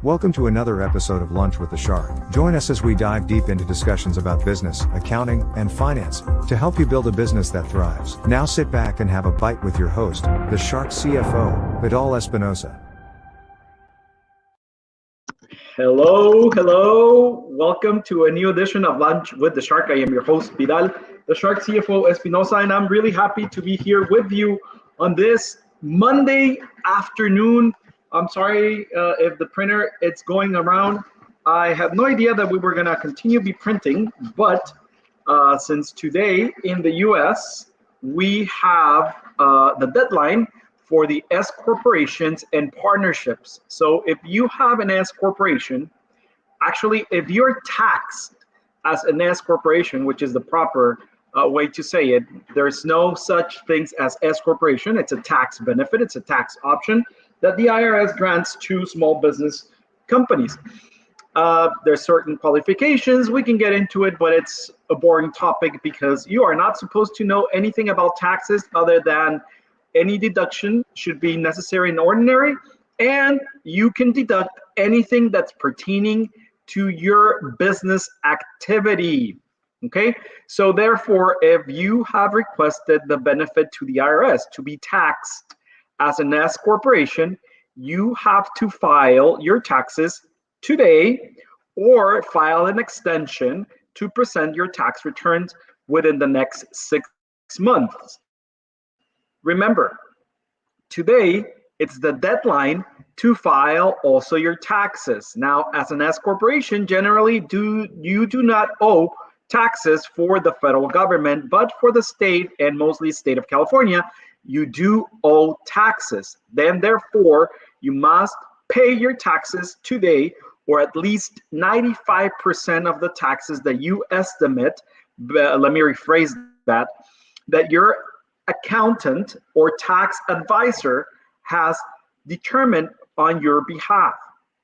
Welcome to another episode of Lunch with the Shark. Join us as we dive deep into discussions about business, accounting, and finance to help you build a business that thrives. Now sit back and have a bite with your host, the Shark CFO, Vidal Espinosa. Hello. Welcome to a new edition of Lunch with the Shark. I am your host, Vidal, the Shark CFO, Espinosa, and I'm really happy to be here with you on this Monday afternoon. I'm sorry if the printer it's going around. I have no idea that we were going to continue be printing, but since today in the US, we have the deadline for the S corporations and partnerships. So if you have an S corporation, actually, if you're taxed as an S corporation, which is the proper way to say it, there's no such things as S corporation. It's a tax benefit. It's a tax option that the IRS grants to small business companies. There's certain qualifications. We can get into it, but it's a boring topic because you are not supposed to know anything about taxes other than any deduction should be necessary and ordinary, and you can deduct anything that's pertaining to your business activity. Okay, so therefore, if you have requested the benefit to the IRS to be taxed as an S corporation, you have to file your taxes today or file an extension to present your tax returns within the next 6 months. Remember, today it's the deadline to file also your taxes. Now, as an S corporation, generally you do not owe taxes for the federal government, but for the state and mostly state of California, you do owe taxes. Then therefore, you must pay your taxes today, or at least 95% of the taxes that you estimate, let me rephrase that your accountant or tax advisor has determined on your behalf.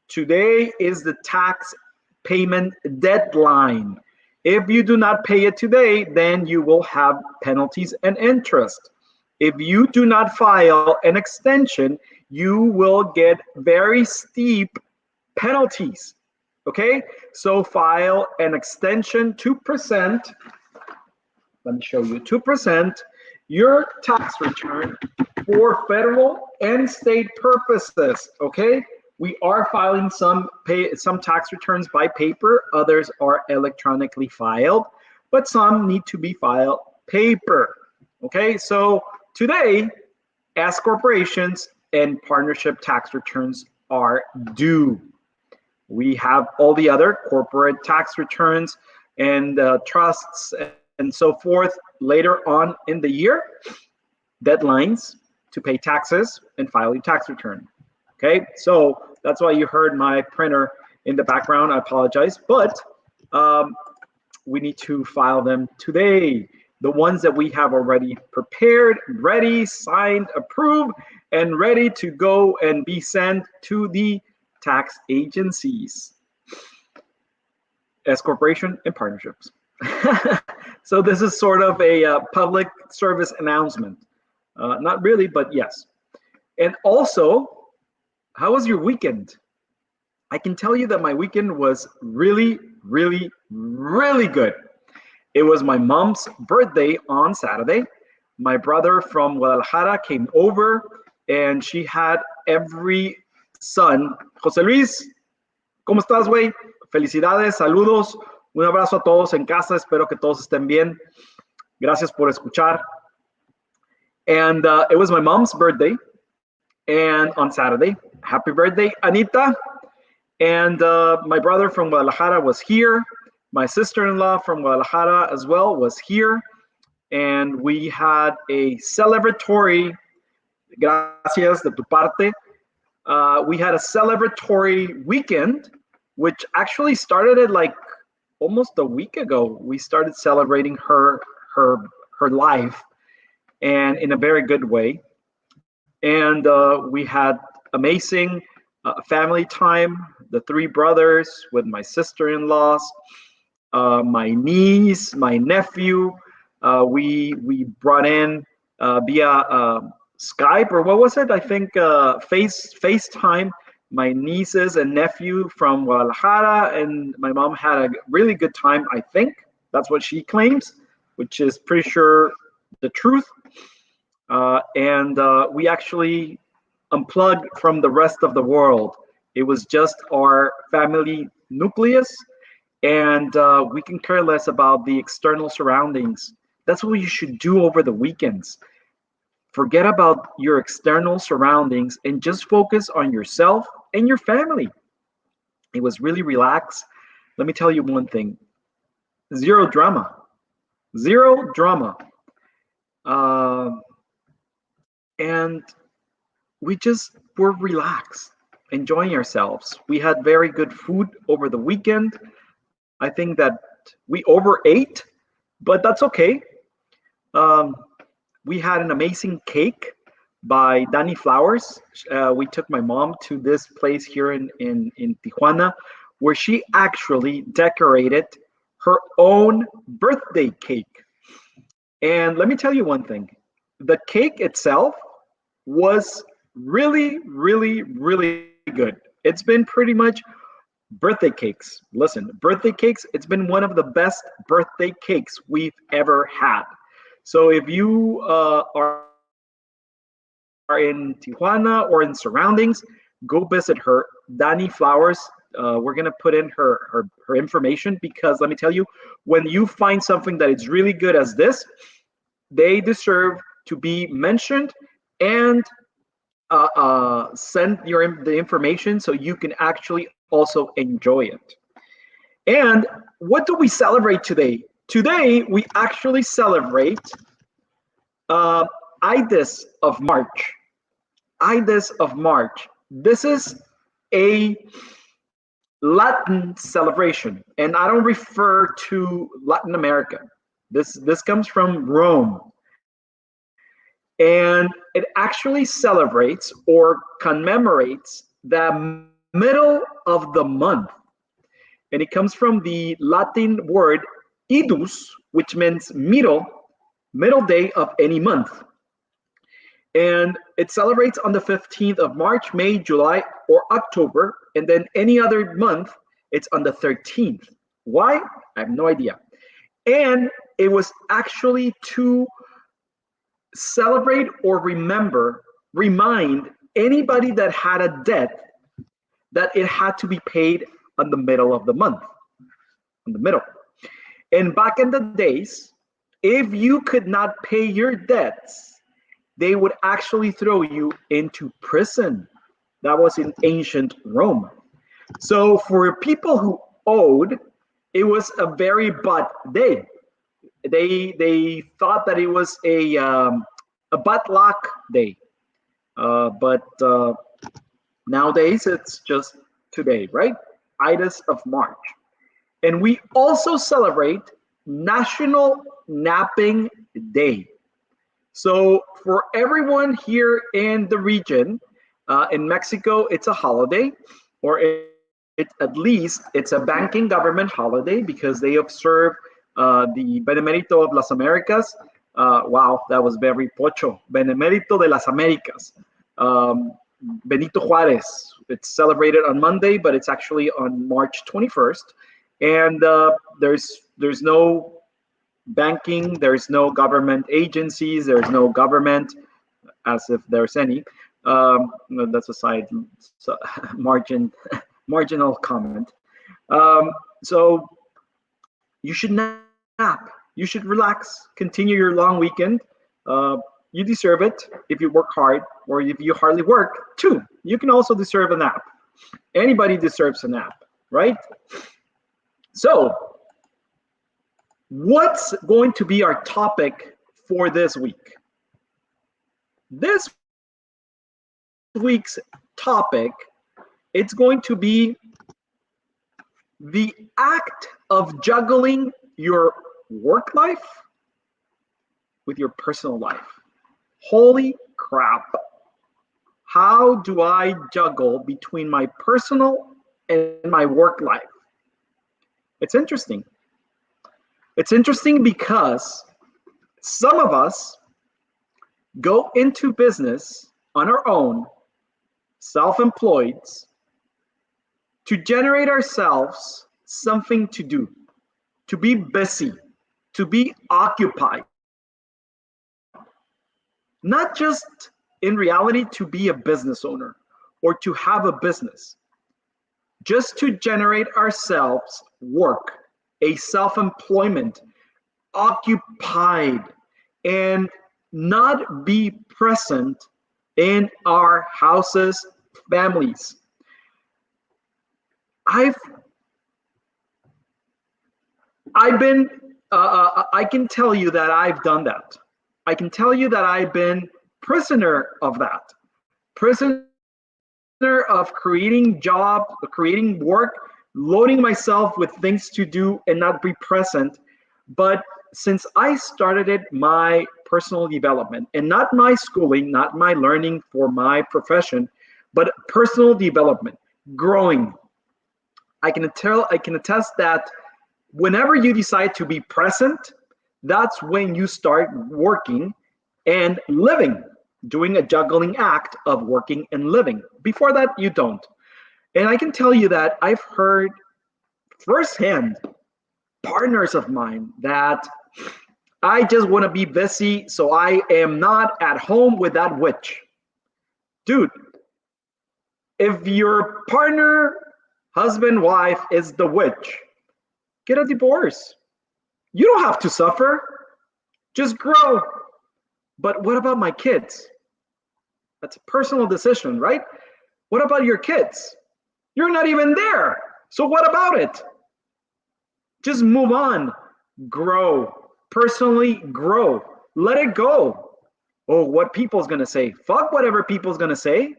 Today is the tax payment deadline. If you do not pay it today, then you will have penalties and interest. If you do not file an extension, you will get very steep penalties. Okay, so file an extension to present, let me show you, to present your tax return for federal and state purposes. Okay, we are filing some tax returns by paper, others are electronically filed, but some need to be filed paper. Okay, so today, S corporations and partnership tax returns are due. We have all the other corporate tax returns and trusts and so forth later on in the year, deadlines to pay taxes and file your tax return. Okay, so that's why you heard my printer in the background. I apologize, but we need to file them today. The ones that we have already prepared, ready, signed, approved, and ready to go and be sent to the tax agencies. S corporation and partnerships. So this is sort of a public service announcement. Not really, but yes. And also, how was your weekend? I can tell you that my weekend was really, really, really good. It was my mom's birthday on Saturday. My brother from Guadalajara came over and she had every son. José Luis, ¿cómo estás, güey? Felicidades, saludos. Un abrazo a todos en casa. Espero que todos estén bien. Gracias por escuchar. And it was my mom's birthday. And on Saturday, happy birthday, Anita. And my brother from Guadalajara was here. My sister-in-law from Guadalajara as well was here. And we had a celebratory, gracias de tu parte. We had a celebratory weekend, which actually started at like almost a week ago. We started celebrating her life, and in a very good way. And we had amazing family time, the three brothers with my sister-in-laws, my niece, my nephew. We brought in via Skype, or what was it? I think FaceTime my nieces and nephew from Guadalajara, and my mom had a really good time, I think. That's what she claims, which is pretty sure the truth. And we actually unplugged from the rest of the world. It was just our family nucleus, and we can care less about the external surroundings. That's what you should do over the weekends. Forget about your external surroundings and just focus on yourself and your family. It was really relaxed. Let me tell you one thing: zero drama, zero drama. Uh, and we just were relaxed, enjoying ourselves. We had very good food over the weekend. I think that we overate, but that's okay. Um, we had an amazing cake by Danny Flowers. We took my mom to this place here in Tijuana, where she actually decorated her own birthday cake. And let me tell you one thing: the cake itself was really, really, really good. It's been pretty much birthday cakes. Listen, birthday cakes, it's been one of the best birthday cakes we've ever had. So if you are in Tijuana or in surroundings, go visit her, Danny Flowers. We're gonna put in her information, because let me tell you, when you find something that is really good as this, they deserve to be mentioned and send the information so you can actually also enjoy it. And what do we celebrate today? Today we actually celebrate uh, Ides of March. Ides of March. This is a Latin celebration, and I don't refer to Latin America. This comes from Rome, and it actually celebrates or commemorates the middle of the month, and it comes from the Latin word idus, which means middle day of any month. And it celebrates on the 15th of March, May, July, or October, and then any other month, it's on the 13th. Why? I have no idea. And it was actually to celebrate or remind anybody that had a debt that it had to be paid on the middle of the month, in the middle. And back in the days, if you could not pay your debts, they would actually throw you into prison. That was in ancient Rome. So for people who owed, it was a very bad day. They thought that it was a bad luck day, but nowadays it's just today, right? Ides of March, and we also celebrate National Napping Day. So for everyone here in the region, in Mexico, it's a holiday, or at least it's a banking government holiday, because they observe the Benemérito of las Americas. Wow, that was very pocho. Benemérito de las Américas. Benito Juárez. It's celebrated on Monday, but it's actually on March 21st. And there's no banking, there's no government agencies, there's no government, as if there's any. That's a side marginal comment. So you should nap, you should relax, continue your long weekend. You deserve it if you work hard, or if you hardly work too. You can also deserve a nap. Anybody deserves a nap, right? So what's going to be our topic for this week? This week's topic, it's going to be the act of juggling your work life with your personal life. Holy crap. How do I juggle between my personal and my work life? It's interesting. It's interesting because some of us go into business on our own, self-employed, to generate ourselves something to do, to be busy, to be occupied. Not just in reality to be a business owner or to have a business, just to generate ourselves work, a self-employment, occupied, and not be present in our houses, families. I've been, I can tell you that I've done that. I can tell you that I've been prisoner of that. Prisoner of creating job, creating work, loading myself with things to do and not be present. But since I started it, my personal development, and not my schooling, not my learning for my profession, but personal development, growing, I can attest that whenever you decide to be present, that's when you start working and living, doing a juggling act of working and living. Before that, you don't. And I can tell you that I've heard firsthand partners of mine that I just want to be busy, so I am not at home with that witch. Dude, if your partner, husband, wife is the witch, get a divorce. You don't have to suffer. Just grow. But what about my kids? That's a personal decision, right? What about your kids? You're not even there. So what about it? Just move on. Grow. Personally grow. Let it go. Oh, what people's gonna say. Fuck whatever people's gonna say.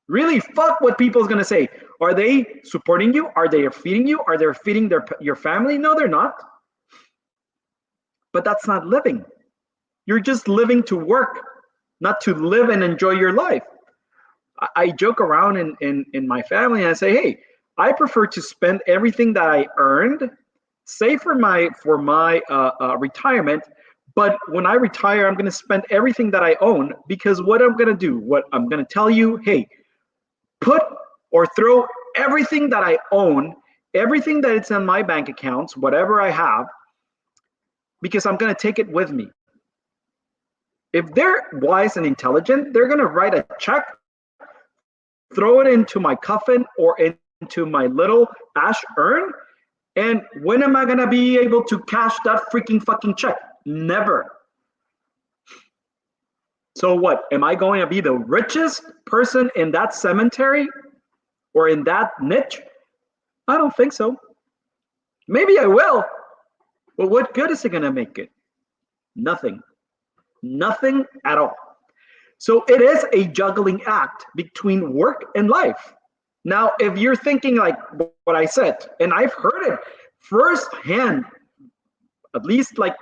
Really, fuck what people's gonna say. Are they supporting you? Are they feeding you? Are they feeding your family? No, they're not. But that's not living. You're just living to work, not to live and enjoy your life. I joke around in my family and I say, hey, I prefer to spend everything that I earned, save for my retirement. But when I retire, I'm going to spend everything that I own, because what I'm going to do, what I'm going to tell you, hey, put or throw everything that I own, everything that it's in my bank accounts, whatever I have, because I'm going to take it with me. If they're wise and intelligent, they're going to write a check, throw it into my coffin or into my little ash urn. And when am I going to be able to cash that freaking fucking check? Never. So what? Am I going to be the richest person in that cemetery or in that niche? I don't think so. Maybe I will. But what good is it going to make it? Nothing. Nothing at all. So it is a juggling act between work and life. Now, if you're thinking like what I said, and I've heard it firsthand, at least like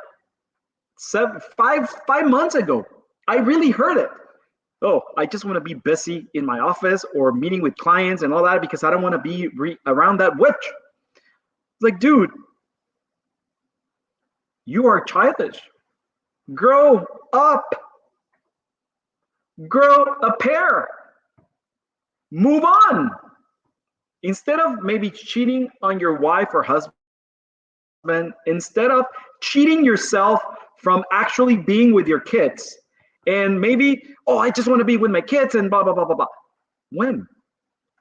5 months ago, I really heard it. Oh, I just want to be busy in my office or meeting with clients and all that because I don't want to be around that witch. It's like, dude, you are childish. Grow up. Grow a pair. Move on. Instead of maybe cheating on your wife or husband, instead of cheating yourself from actually being with your kids, and maybe, oh, I just want to be with my kids and blah, blah, blah, blah, blah. When?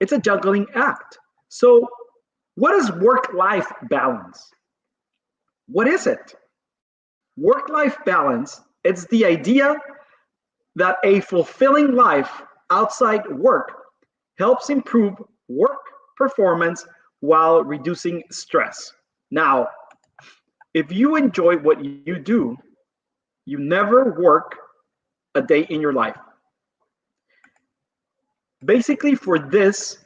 It's a juggling act. So what is work-life balance? What is it? Work-life balance, it's the idea that a fulfilling life outside work helps improve work performance while reducing stress. Now, if you enjoy what you do, you never work a day in your life. Basically, for this,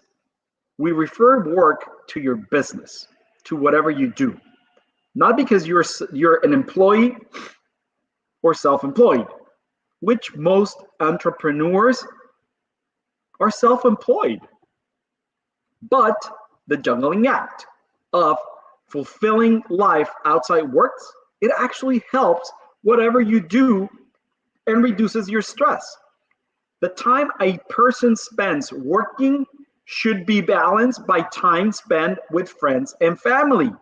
we refer work to your business, to whatever you do. Not because you're an employee or self-employed, which most entrepreneurs are self-employed. But the juggling act of fulfilling life outside work, it actually helps whatever you do and reduces your stress. The time a person spends working should be balanced by time spent with friends and family,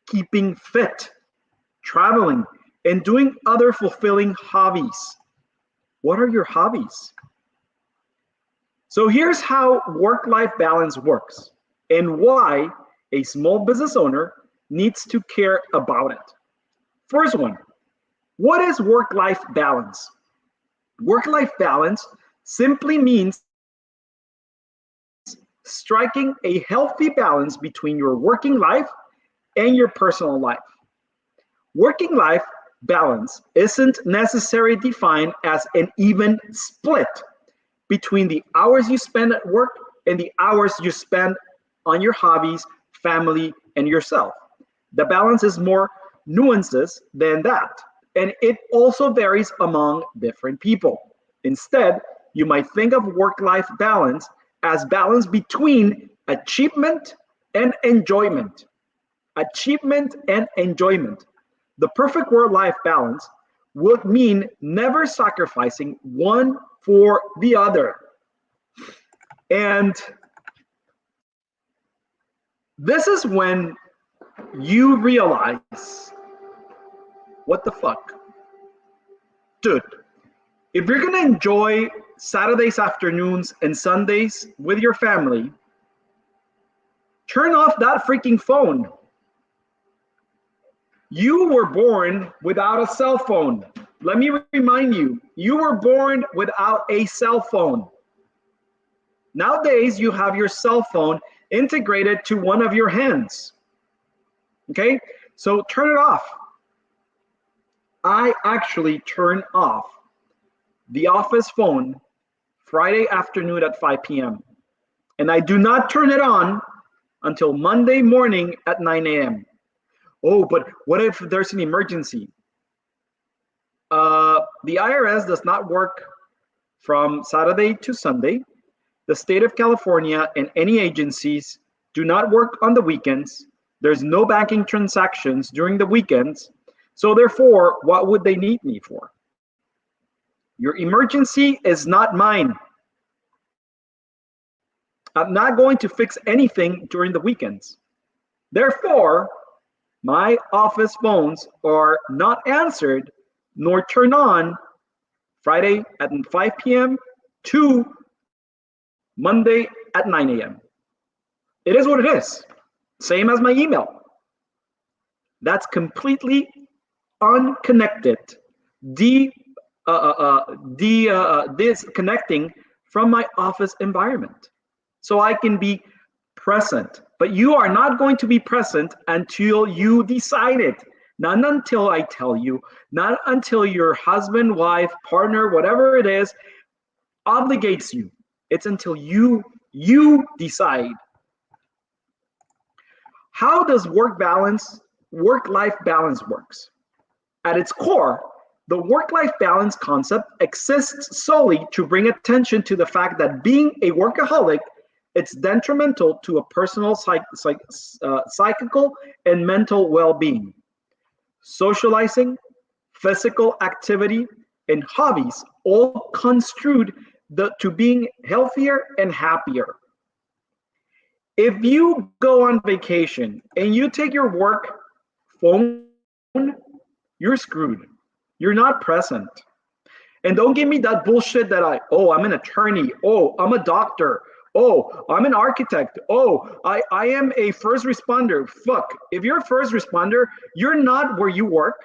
keeping fit, traveling, and doing other fulfilling hobbies. What are your hobbies? So here's how work-life balance works and why a small business owner needs to care about it. First one, what is work-life balance? Work-life balance simply means striking a healthy balance between your working life and your personal life. Working life balance isn't necessarily defined as an even split between the hours you spend at work and the hours you spend on your hobbies, family, and yourself. The balance is more nuances than that, and it also varies among different people. Instead, you might think of work-life balance as balance between achievement and enjoyment. Achievement and enjoyment. The perfect work-life balance would mean never sacrificing one for the other. And this is when you realize, what the fuck? Dude, if you're gonna enjoy Saturdays afternoons and Sundays with your family, turn off that freaking phone. You were born without a cell phone. Let me remind you, you were born without a cell phone. Nowadays, you have your cell phone integrated to one of your hands. Okay, so turn it off. I actually turn off the office phone Friday afternoon at 5 p.m. And I do not turn it on until Monday morning at 9 a.m. Oh, but what if there's an emergency? The IRS does not work from Saturday to Sunday. The state of California and any agencies do not work on the weekends. There's no banking transactions during the weekends. So therefore, what would they need me for? Your emergency is not mine. I'm not going to fix anything during the weekends. Therefore, my office phones are not answered nor turned on Friday at 5 p.m. to Monday at 9 a.m. It is what it is. Same as my email. That's completely unconnected, disconnecting from my office environment. So I can be present. But you are not going to be present until you decide it. Not until I tell you, not until your husband, wife, partner, whatever it is, obligates you. It's until you decide. How does work-life balance works? At its core, the work-life balance concept exists solely to bring attention to the fact that being a workaholic, it's detrimental to a personal psychical and mental well-being. Socializing, physical activity, and hobbies all construed to being healthier and happier. If you go on vacation and you take your work phone, you're screwed. You're not present. And don't give me that bullshit that I'm an attorney. Oh, I'm a doctor. Oh, I'm an architect. Oh, I am a first responder. Fuck. If you're a first responder, you're not where you work.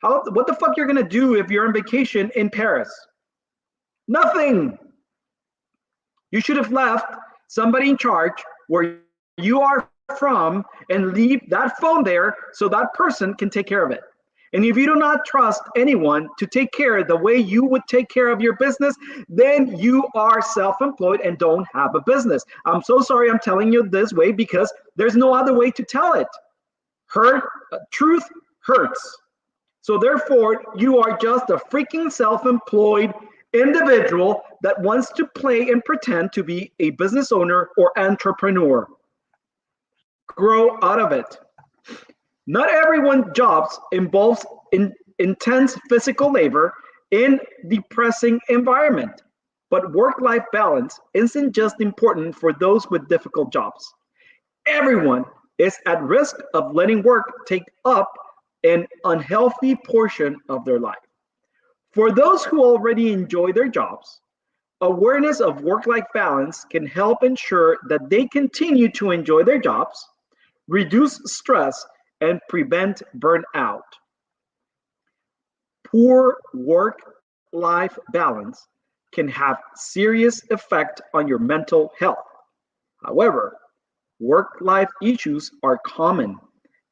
What the fuck you're gonna do if you're on vacation in Paris? Nothing. You should have left somebody in charge where you are from and leave that phone there so that person can take care of it. And if you do not trust anyone to take care the way you would take care of your business, then you are self-employed and don't have a business. I'm so sorry I'm telling you this way because there's no other way to tell it. Truth hurts. So therefore, you are just a freaking self-employed individual that wants to play and pretend to be a business owner or entrepreneur. Grow out of it. Not everyone's jobs involves intense physical labor in depressing environment, But work-life balance isn't just important for those with difficult jobs. Everyone is at risk of letting work take up an unhealthy portion of their life. For those who already enjoy their jobs, awareness of work-life balance can help ensure that they continue to enjoy their jobs, reduce stress, and prevent burnout. Poor work-life balance can have serious effect on your mental health. However, work-life issues are common,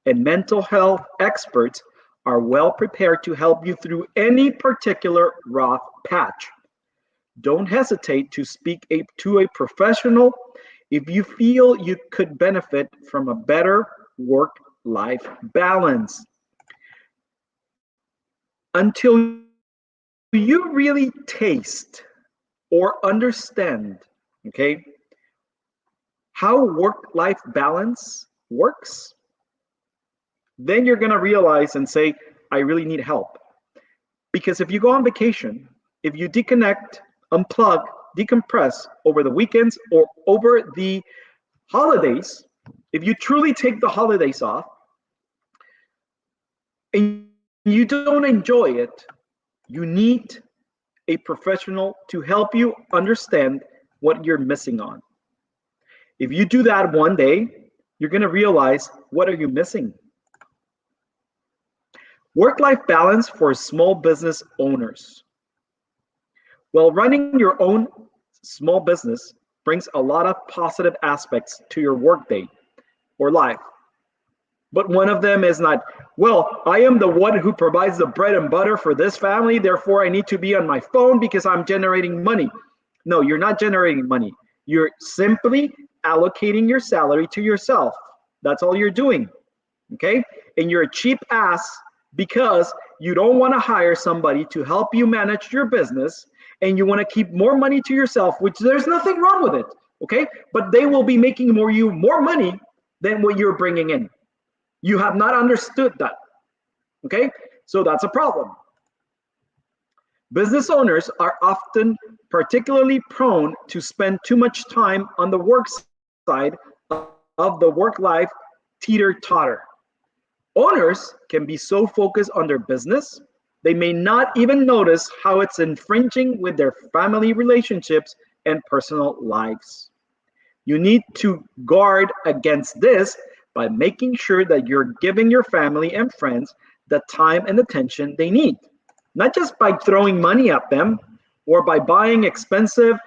and mental health experts are well prepared to help you through any particular rough patch. Don't hesitate to speak to a professional if you feel you could benefit from a better work-life balance. Until you really taste or understand, okay, how work-life balance works, then you're going to realize and say, I really need help. Because if you go on vacation, if you disconnect, unplug, decompress over the weekends or over the holidays, if you truly take the holidays off and you don't enjoy it, you need a professional to help you understand what you're missing on. If you do that one day, you're going to realize, what are you missing? Work-life balance for small business owners. Well, running your own small business brings a lot of positive aspects to your workday or life. But one of them is not, well, I am the one who provides the bread and butter for this family, therefore I need to be on my phone because I'm generating money. No, you're not generating money. You're simply allocating your salary to yourself. That's all you're doing, okay? And you're a cheap ass because you don't want to hire somebody to help you manage your business, and you want to keep more money to yourself, which there's nothing wrong with it, okay? But they will be making you more money than what you're bringing in. You have not understood that, okay? So that's a problem. Business owners are often particularly prone to spend too much time on the work side of the work-life teeter-totter. Owners can be so focused on their business, they may not even notice how it's infringing with their family relationships and personal lives. You need to guard against this by making sure that you're giving your family and friends the time and attention they need. Not just by throwing money at them or by buying expensive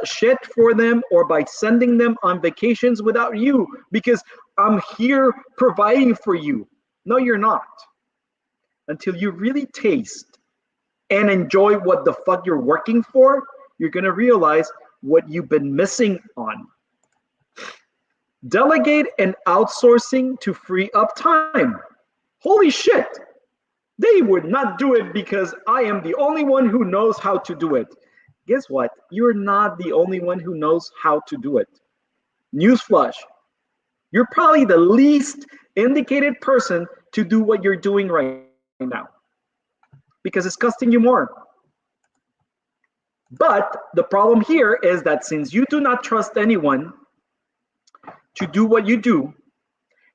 shit for them or by sending them on vacations without you because I'm here providing for you. No, you're not. Until you really taste and enjoy what the fuck you're working for, you're going to realize what you've been missing on. Delegate and outsourcing to free up time. Holy shit. They would not do it because I am the only one who knows how to do it. Guess what? You're not the only one who knows how to do it. Newsflash. You're probably the least indicated person to do what you're doing right now because it's costing you more. But the problem here is that since you do not trust anyone to do what you do,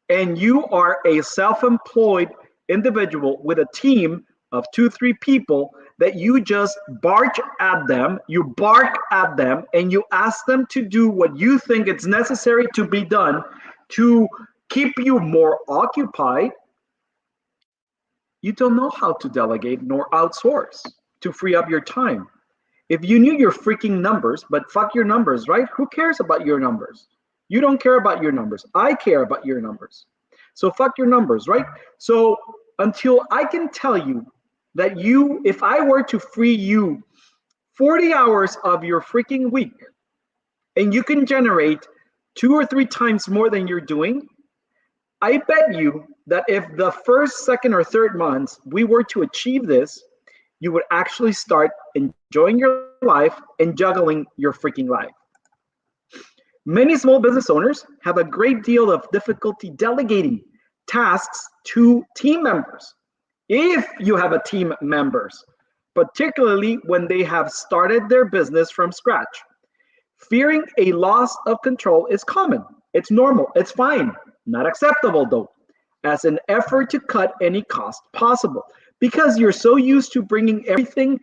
and you are a self-employed individual with a team of 2-3 people that you just bark at them, and you ask them to do what you think it's necessary to be done to keep you more occupied, you don't know how to delegate nor outsource to free up your time. If you knew your freaking numbers, but fuck your numbers, right? Who cares about your numbers? You don't care about your numbers. I care about your numbers. So fuck your numbers, right? So until I can tell you that if I were to free you 40 hours of your freaking week and you can generate 2 or 3 times more than you're doing, I bet you that if the first, second, or third months we were to achieve this, you would actually start enjoying your life and juggling your freaking life. Many small business owners have a great deal of difficulty delegating tasks to team members. If you have a team members, particularly when they have started their business from scratch. Fearing a loss of control is common. It's normal. It's fine. Not acceptable though, as an effort to cut any cost possible. Because you're so used to bringing everything,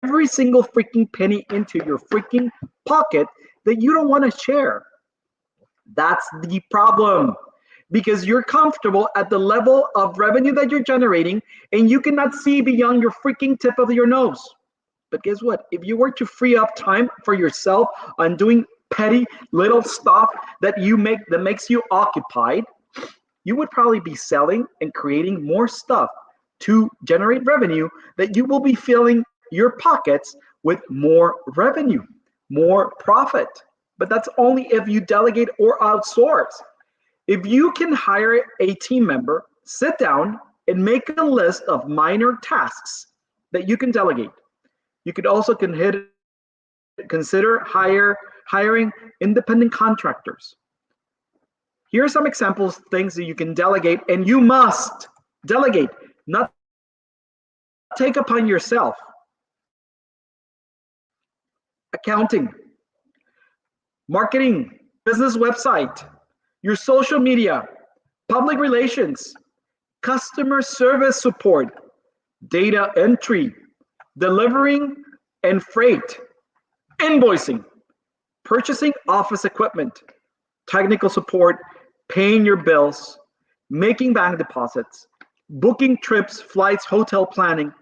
every single freaking penny into your freaking pocket that you don't want to share. That's the problem. Because you're comfortable at the level of revenue that you're generating and you cannot see beyond your freaking tip of your nose. But guess what? If you were to free up time for yourself on doing petty little stuff that makes you occupied, you would probably be selling and creating more stuff to generate revenue that you will be filling your pockets with more revenue, more profit. But that's only if you delegate or outsource. If you can hire a team member, sit down and make a list of minor tasks that you can delegate. You could also consider hiring independent contractors. Here are some examples, things that you can delegate, and you must delegate, not take upon yourself. Accounting, marketing, business website, your social media, public relations, customer service support, data entry, delivering and freight, invoicing, purchasing office equipment, technical support, paying your bills, making bank deposits, booking trips, flights, hotel planning,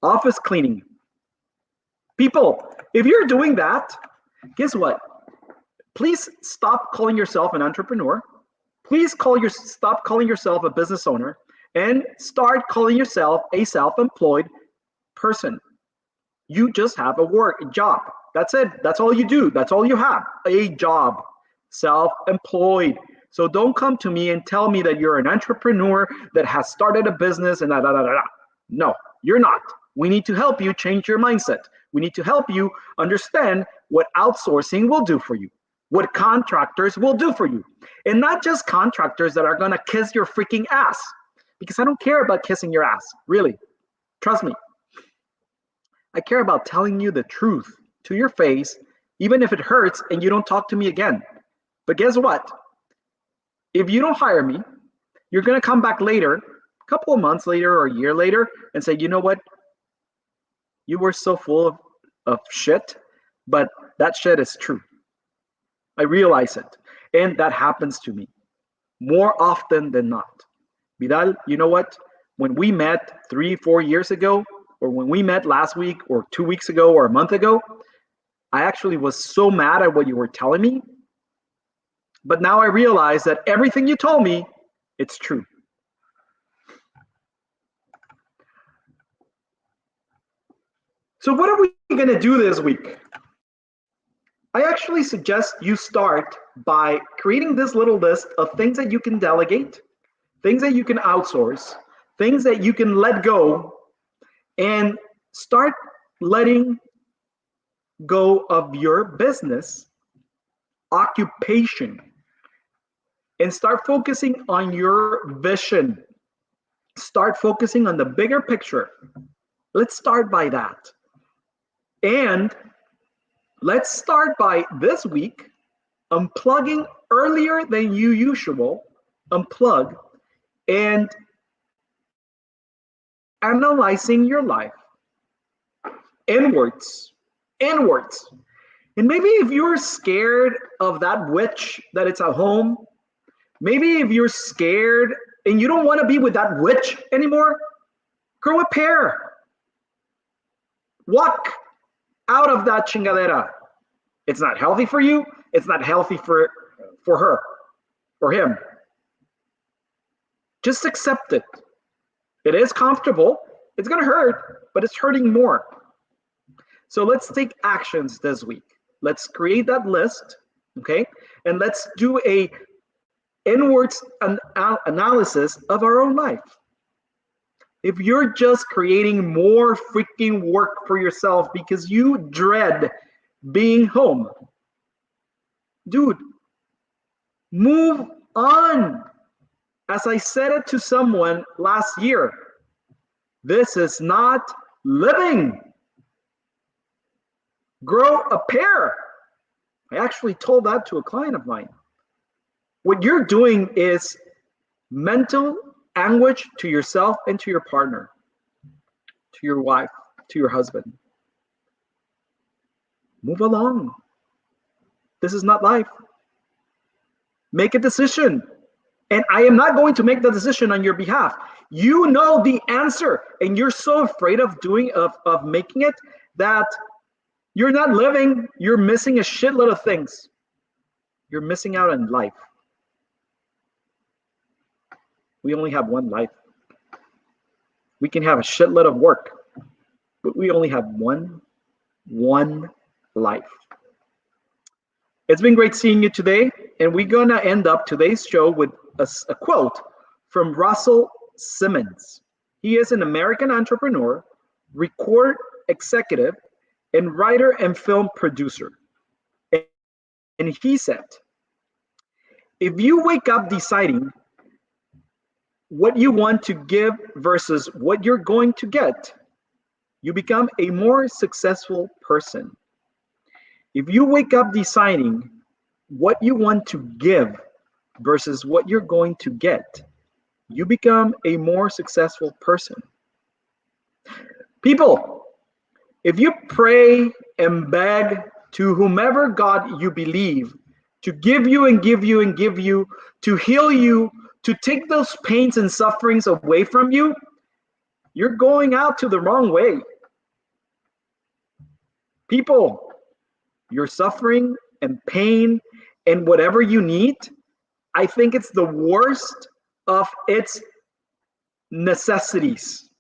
office cleaning. People, if you're doing that, guess what? Please stop calling yourself an entrepreneur. Please stop calling yourself a business owner and start calling yourself a self-employed person. You just have a job. That's it. That's all you do. That's all you have. A job. Self-employed. So don't come to me and tell me that you're an entrepreneur that has started a business and da da da da. No, you're not. We need to help you change your mindset. We need to help you understand what outsourcing will do for you, what contractors will do for you. And not just contractors that are going to kiss your freaking ass, because I don't care about kissing your ass, really. Trust me. I care about telling you the truth to your face, even if it hurts and you don't talk to me again. But guess what? If you don't hire me, you're going to come back later, a couple of months later or a year later, and say, you know what? You were so full of shit, but that shit is true. I realize it. And that happens to me more often than not. Vidal, you know what? When we met 3-4 years ago, or when we met last week or 2 weeks ago or a month ago, I actually was so mad at what you were telling me. But now I realize that everything you told me, it's true. So what are we going to do this week? I actually suggest you start by creating this little list of things that you can delegate, things that you can outsource, things that you can let go, and start letting go of your business occupation and start focusing on your vision. Start focusing on the bigger picture. Let's start by that. And let's start by this week unplugging earlier than you usual, unplug, and analyzing your life inwards. And maybe if you're scared of that witch that it's at home, maybe if you're scared and you don't want to be with that witch anymore, grow a pair. Walk out of that chingadera. It's not healthy for you. It's not healthy for her or him. Just accept it. It is comfortable. It's going to hurt, but it's hurting more. So let's take actions this week. Let's create that list, okay? And let's do a inwards analysis of our own life. If you're just creating more freaking work for yourself because you dread being home, dude, move on. As I said it to someone last year, this is not living. Grow a pair. I actually told that to a client of mine. What you're doing is mental anguish to yourself and to your partner, to your wife, to your husband. Move along. This is not life. Make a decision. And I am not going to make the decision on your behalf. You know the answer, and you're so afraid of making it that you're not living. You're missing a shitload of things. You're missing out on life. We only have one life. We can have a shitload of work, but we only have one life. It's been great seeing you today, and we're gonna end up today's show with a quote from Russell Simmons. He is an American entrepreneur, record executive, and writer and film producer. And he said, if you wake up deciding what you want to give versus what you're going to get, you become a more successful person. If you wake up deciding what you want to give versus what you're going to get, you become a more successful person. People, if you pray and beg to whomever God you believe to give you and give you and give you, to heal you, to take those pains and sufferings away from you, you're going out to the wrong way. People, your suffering and pain and whatever you need, I think it's the worst of its necessities.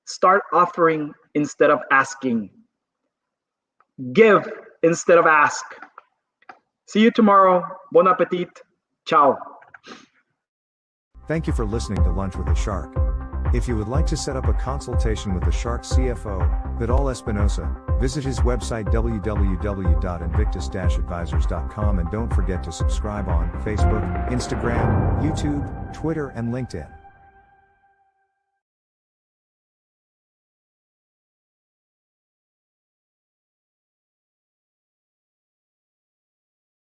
Start offering instead of asking. Give instead of ask. See you tomorrow. Bon appetit. Ciao. Thank you for listening to Lunch with the Shark. If you would like to set up a consultation with the Shark CFO, Vidal Espinosa, visit his website www.invictus-advisors.com, and don't forget to subscribe on Facebook, Instagram, YouTube, Twitter, and LinkedIn.